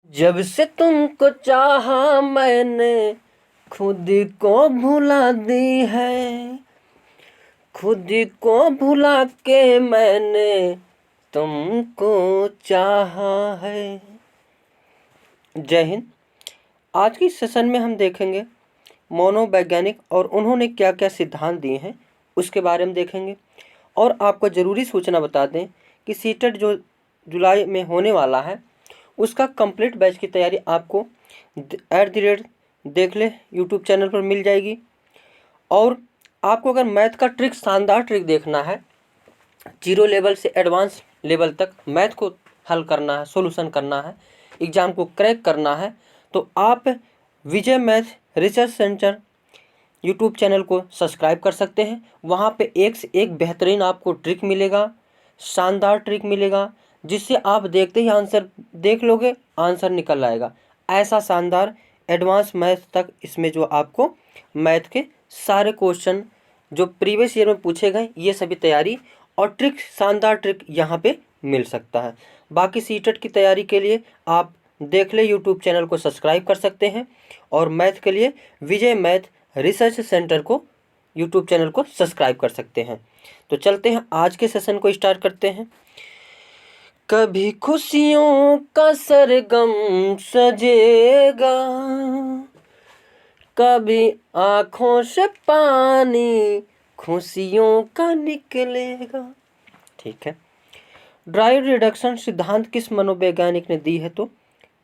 जब से तुमको चाहा मैंने खुद को भुला दी है, खुद को भुला के मैंने तुमको चाहा है। जय हिंद। आज की सेशन में हम देखेंगे मनोवैज्ञानिक और उन्होंने क्या क्या सिद्धांत दिए हैं उसके बारे में देखेंगे। और आपको ज़रूरी सूचना बता दें कि सीटेट जो जुलाई में होने वाला है उसका कंप्लीट बैच की तैयारी आपको देख ले यूट्यूब चैनल पर मिल जाएगी। और आपको अगर मैथ का ट्रिक, शानदार ट्रिक देखना है, जीरो लेवल से एडवांस लेवल तक मैथ को हल करना है, सॉल्यूशन करना है, एग्ज़ाम को क्रैक करना है, तो आप Vijay math research centre YouTube channel को सब्सक्राइब कर सकते हैं। वहाँ पे एक से एक बेहतरीन आपको ट्रिक मिलेगा, शानदार ट्रिक मिलेगा, जिससे आप देखते ही आंसर देख लोगे, आंसर निकल आएगा। ऐसा शानदार एडवांस मैथ तक इसमें जो आपको मैथ के सारे क्वेश्चन जो प्रीवियस ईयर में पूछे गए, ये सभी तैयारी और ट्रिक, शानदार ट्रिक यहाँ पे मिल सकता है। बाकी सीटेट की तैयारी के लिए आप देख ले यूट्यूब चैनल को सब्सक्राइब कर सकते हैं, और मैथ के लिए विजय मैथ रिसर्च सेंटर को यूट्यूब चैनल को सब्सक्राइब कर सकते हैं। तो चलते हैं, आज के सेशन को स्टार्ट करते हैं। कभी खुशियों का सरगम सजेगा, कभी आँखों से पानी खुशियों का निकलेगा। ठीक है। ड्राइव रिडक्शन सिद्धांत किस मनोवैज्ञानिक ने दी है? तो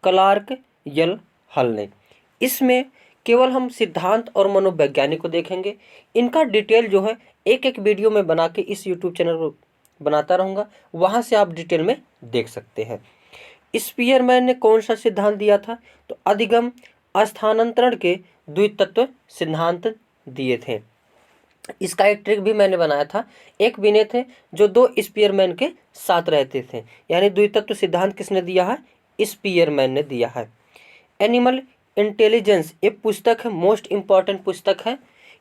क्लार्क यल हल ने। इसमें केवल हम सिद्धांत और मनोवैज्ञानिक को देखेंगे। इनका डिटेल जो है एक एक वीडियो में बना के इस यूट्यूब चैनल पर बनाता रहूँगा, वहाँ से आप डिटेल में देख सकते हैं। स्पीयरमैन ने कौन सा सिद्धांत दिया था? तो अधिगम स्थानांतरण के द्वितत्व सिद्धांत दिए थे। इसका एक ट्रिक भी मैंने बनाया था। एक विनय थे जो दो स्पीयरमैन के साथ रहते थे, यानी द्वितत्व सिद्धांत किसने दिया है? स्पीयरमैन ने दिया है। एनिमल इंटेलिजेंस ये पुस्तक है, मोस्ट इम्पॉर्टेंट पुस्तक है।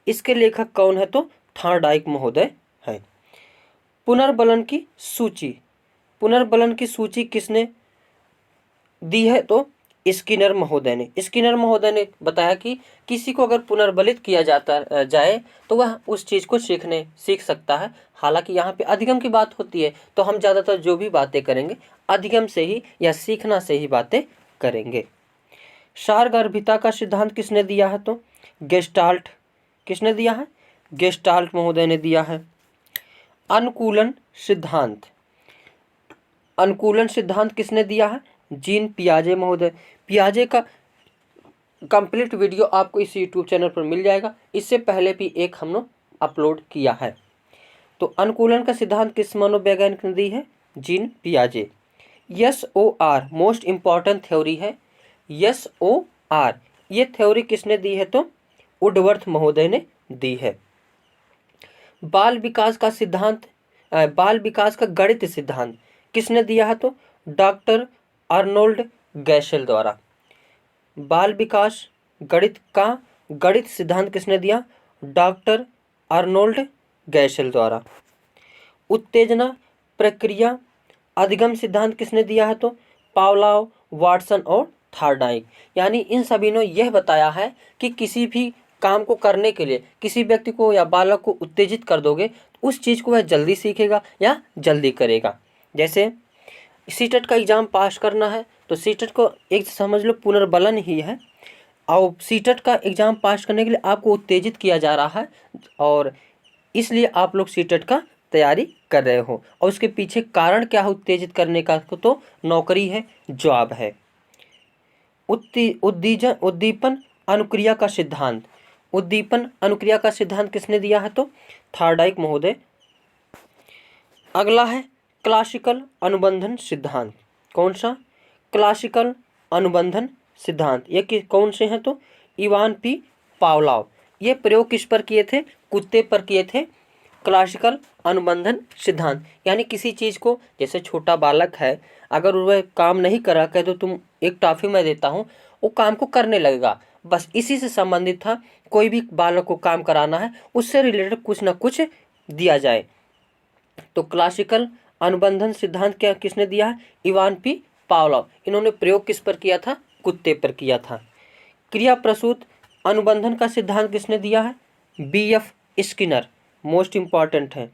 इसके लेखक कौन है? तो थॉर्नडाइक महोदय है। पुनर्बलन की सूची, पुनर्बलन की सूची किसने दी है? तो स्किनर महोदय ने। स्किनर महोदय ने बताया कि किसी को अगर पुनर्बलित किया जाता जाए तो वह उस चीज़ को सीख सकता है। हालांकि यहाँ पे अधिगम की बात होती है, तो हम ज़्यादातर जो भी बातें करेंगे अधिगम से ही या सीखना से ही बातें करेंगे। सारगर्भिता का सिद्धांत किसने दिया है? तो गेस्टाल्ट। किसने दिया है? गेस्टाल्ट महोदय ने दिया है। अनुकूलन सिद्धांत, अनुकूलन सिद्धांत किसने दिया है? जीन पियाजे महोदय। पियाजे का कंप्लीट वीडियो आपको इस यूट्यूब चैनल पर मिल जाएगा। इससे पहले भी एक हमने अपलोड किया है। तो अनुकूलन का सिद्धांत किस मनोवैज्ञानिक ने दी है? जीन पियाजे। SOR मोस्ट इम्पॉर्टेंट थ्योरी है। SOR ये थ्योरी किसने दी है? तो वुडवर्थ महोदय ने दी है। बाल विकास का सिद्धांत, बाल विकास का गणित सिद्धांत किसने दिया है? तो डॉक्टर अर्नोल्ड गैशेल द्वारा। बाल विकास गणित का गणित सिद्धांत किसने दिया? डॉक्टर अर्नोल्ड गैशेल द्वारा। उत्तेजना प्रक्रिया अधिगम सिद्धांत किसने दिया है? तो पावलोव, वाटसन और थॉर्नडाइक। यानी इन सभी ने यह बताया है कि किसी भी काम को करने के लिए किसी व्यक्ति को या बालक को उत्तेजित कर दोगे तो उस चीज़ को वह जल्दी सीखेगा या जल्दी करेगा। जैसे सीटेट का एग्ज़ाम पास करना है तो सीटेट को एक समझ लो पुनर्बलन ही है, और सीटेट का एग्ज़ाम पास करने के लिए आपको उत्तेजित किया जा रहा है, और इसलिए आप लोग सीटेट का तैयारी कर रहे हो। और उसके पीछे कारण क्या है उत्तेजित करने का? तो नौकरी है, जॉब है। उद्दीपन अनुक्रिया का सिद्धांत, उद्दीपन अनुक्रिया का सिद्धांत किसने दिया है? तो थॉर्नडाइक महोदय। अगला है क्लासिकल अनुबंधन सिद्धांत। कौन सा? क्लासिकल अनुबंधन सिद्धांत। ये कौन से हैं? तो इवान पी पावलोव। ये प्रयोग किस पर किए थे? कुत्ते पर किए थे। क्लासिकल अनुबंधन सिद्धांत यानी किसी चीज़ को, जैसे छोटा बालक है, अगर वह काम नहीं करा कह तो तुम एक टॉफ़ी मैं देता हूँ, वो काम को करने लगेगा। बस इसी से संबंधित था। कोई भी बालक को काम कराना है, उससे रिलेटेड कुछ ना कुछ दिया जाए। तो क्लासिकल अनुबंधन सिद्धांत क्या किसने दिया है? Ivan P Pavlov. इन्होंने प्रयोग किस पर किया था? कुत्ते पर किया था। क्रिया प्रसूत अनुबंधन का सिद्धांत किसने दिया है? B.F. स्किनर, मोस्ट इंपॉर्टेंट है।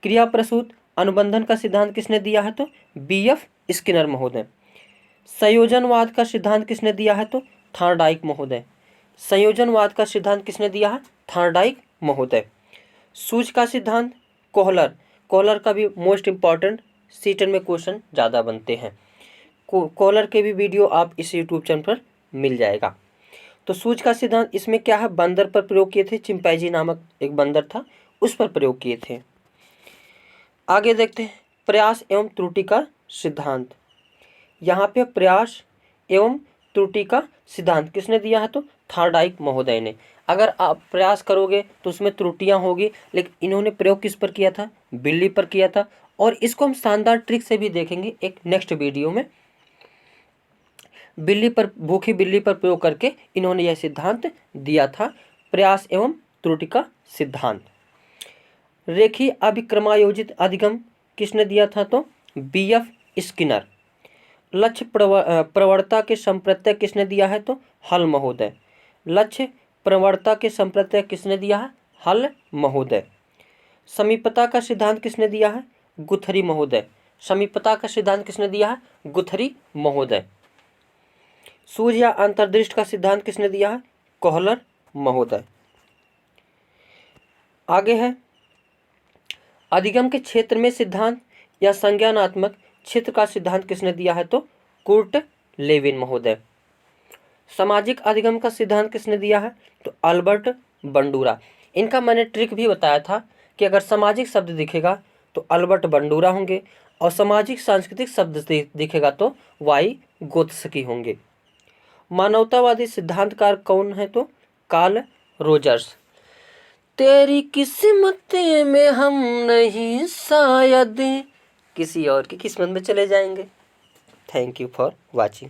क्रिया प्रसूत अनुबंधन का सिद्धांत किसने दिया है? तो B.F. स्किनर महोदय। संयोजनवाद का सिद्धांत किसने दिया है? तो थॉर्नडाइक महोदय। संयोजनवाद का सिद्धांत किसने दिया है? थॉर्नडाइक महोदय। सूज का सिद्धांत कोहलर। कोहलर का भी मोस्ट इंपॉर्टेंट, सीटन में क्वेश्चन ज़्यादा बनते हैं। कोहलर के भी वीडियो आप इस यूट्यूब चैनल पर मिल जाएगा। तो सूज का सिद्धांत इसमें क्या है? बंदर पर प्रयोग किए थे। चिंपैंजी नामक एक बंदर था, उस पर प्रयोग किए थे। आगे देखते हैं प्रयास एवं त्रुटि का सिद्धांत। यहाँ पे प्रयास एवं त्रुटि का सिद्धांत किसने दिया है? तो थॉर्नडाइक महोदय ने। अगर आप प्रयास करोगे तो उसमें त्रुटियां होगी, लेकिन इन्होंने प्रयोग किस पर किया था? बिल्ली पर किया था। और इसको हम शानदार ट्रिक से भी देखेंगे एक नेक्स्ट वीडियो में। बिल्ली पर, भूखी बिल्ली पर प्रयोग करके इन्होंने यह सिद्धांत दिया था, प्रयास एवं त्रुटि का सिद्धांत। रेखीय अभिक्रमायोजित अधिगम किसने दिया था? तो B.F. स्किनर। लक्ष्य प्रवणता के संप्रत्यय किसने दिया है? तो हल महोदय। लक्ष्य प्रवणता के संप्रत्यय किसने दिया है? हल महोदय। समीपता का सिद्धांत किसने दिया है? गुथरी महोदय। समीपता का सिद्धांत किसने दिया है? गुथरी महोदय। सूज या अंतर्दृष्टि का सिद्धांत किसने दिया है? कोहलर महोदय। आगे है अधिगम के क्षेत्र में सिद्धांत या संज्ञानात्मक क्षेत्र का सिद्धांत किसने दिया है? तो कुर्ट लेविन महोदय। सामाजिक अधिगम का सिद्धांत किसने दिया है? तो अल्बर्ट बंडूरा। इनका मैंने ट्रिक भी बताया था कि अगर सामाजिक शब्द दिखेगा तो अल्बर्ट बंडूरा होंगे, और सामाजिक सांस्कृतिक शब्द दिखेगा तो वाई गोत्स्की होंगे। मानवतावादी सिद्धांतकार कौन है? तो कार्ल रोजर्स। तेरी किस्मत में हम नहीं, शायद किसी और की किस्मत में चले जाएंगे। Thank you for watching.